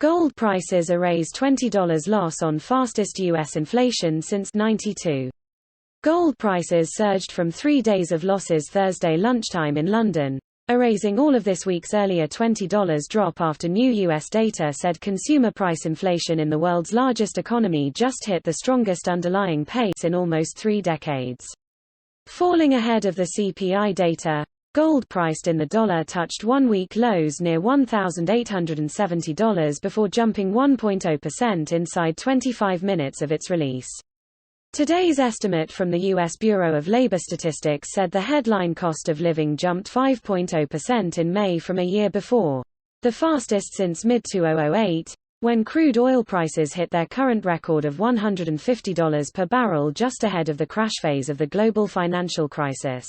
Gold prices erase $20 loss on fastest U.S. inflation since '92. Gold prices surged from 3 days of losses Thursday lunchtime in London, erasing all of this week's earlier $20 drop after new U.S. data said consumer price inflation in the world's largest economy just hit the strongest underlying pace in almost 3 decades. Falling ahead of the CPI data, gold priced in the dollar touched one-week lows near $1,870 before jumping 1.0% inside 25 minutes of its release. Today's estimate from the U.S. Bureau of Labor Statistics said the headline cost of living jumped 5.0% in May from a year before, the fastest since mid-2008, when crude oil prices hit their current record of $150 per barrel just ahead of the crash phase of the global financial crisis.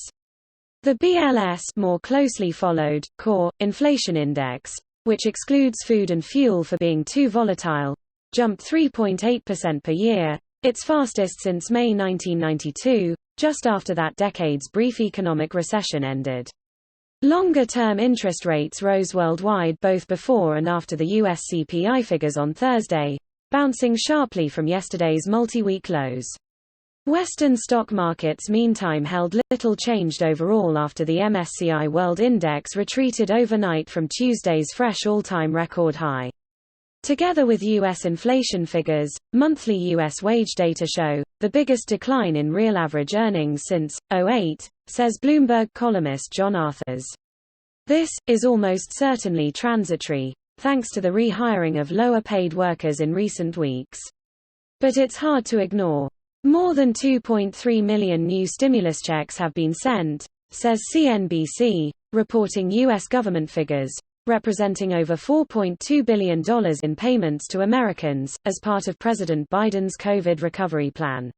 The BLS, more closely followed, core inflation index, which excludes food and fuel for being too volatile, jumped 3.8% per year, its fastest since May 1992, just after that decade's brief economic recession ended. Longer-term interest rates rose worldwide both before and after the U.S. CPI figures on Thursday, bouncing sharply from yesterday's multi-week lows. Western stock markets meantime held little changed overall after the MSCI World Index retreated overnight from Tuesday's fresh all-time record high. Together with U.S. inflation figures, monthly U.S. wage data show the biggest decline in real average earnings since '08, says Bloomberg columnist John Arthurs. This is almost certainly transitory, thanks to the rehiring of lower-paid workers in recent weeks. But it's hard to ignore. More than 2.3 million new stimulus checks have been sent, says CNBC, reporting U.S. government figures, representing over $4.2 billion in payments to Americans, as part of President Biden's COVID recovery plan.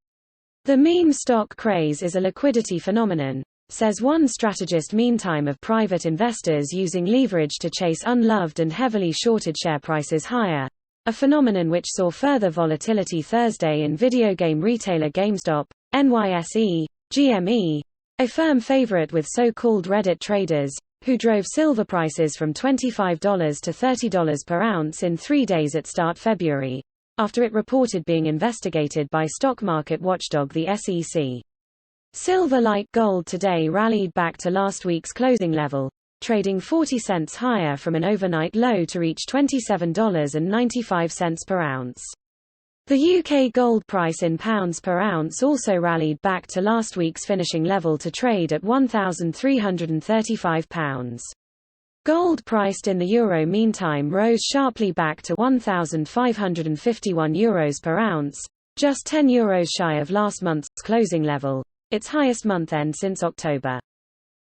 The meme stock craze is a liquidity phenomenon, says one strategist meantime of private investors using leverage to chase unloved and heavily shorted share prices higher, a phenomenon which saw further volatility Thursday in video game retailer GameStop, NYSE, GME, a firm favorite with so-called Reddit traders, who drove silver prices from $25 to $30 per ounce in 3 days at start February, after it reported being investigated by stock market watchdog the SEC. Silver, like gold today, rallied back to last week's closing level, trading 40 cents higher from an overnight low to reach $27.95 per ounce. The UK gold price in pounds per ounce also rallied back to last week's finishing level to trade at £1,335. Gold priced in the euro meantime rose sharply back to €1,551 per ounce, just €10 shy of last month's closing level, its highest month-end since October.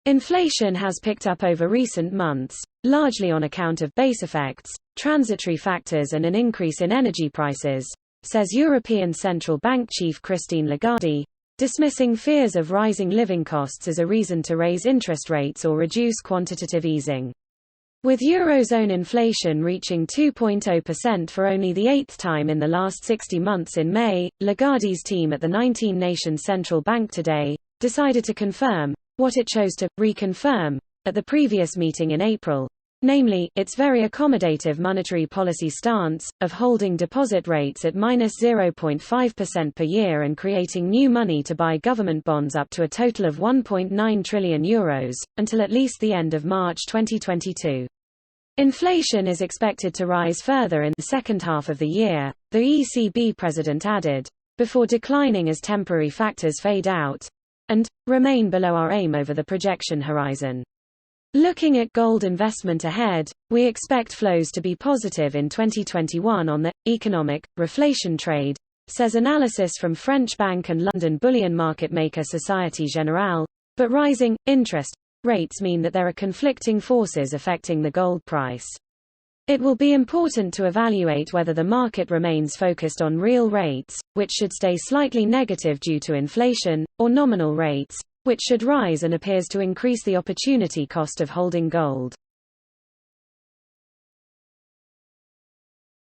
Inflation has picked up over recent months, largely on account of base effects, transitory factors and an increase in energy prices, says European Central Bank Chief Christine Lagarde, dismissing fears of rising living costs as a reason to raise interest rates or reduce quantitative easing. With Eurozone inflation reaching 2.0% for only the 8th time in the last 60 months in May, Lagarde's team at the 19-nation central bank today decided to confirm what it chose to reconfirm at the previous meeting in April, namely, its very accommodative monetary policy stance, of holding deposit rates at -0.5% per year and creating new money to buy government bonds up to a total of €1.9 trillion, until at least the end of March 2022. Inflation is expected to rise further in the second half of the year, the ECB president added, before declining as temporary factors fade out, and remain below our aim over the projection horizon. Looking at gold investment ahead, we expect flows to be positive in 2021 on the economic reflation trade, says analysis from French bank and London bullion market maker Société Générale, but rising interest rates mean that there are conflicting forces affecting the gold price. It will be important to evaluate whether the market remains focused on real rates, which should stay slightly negative due to inflation, or nominal rates, which should rise and appears to increase the opportunity cost of holding gold.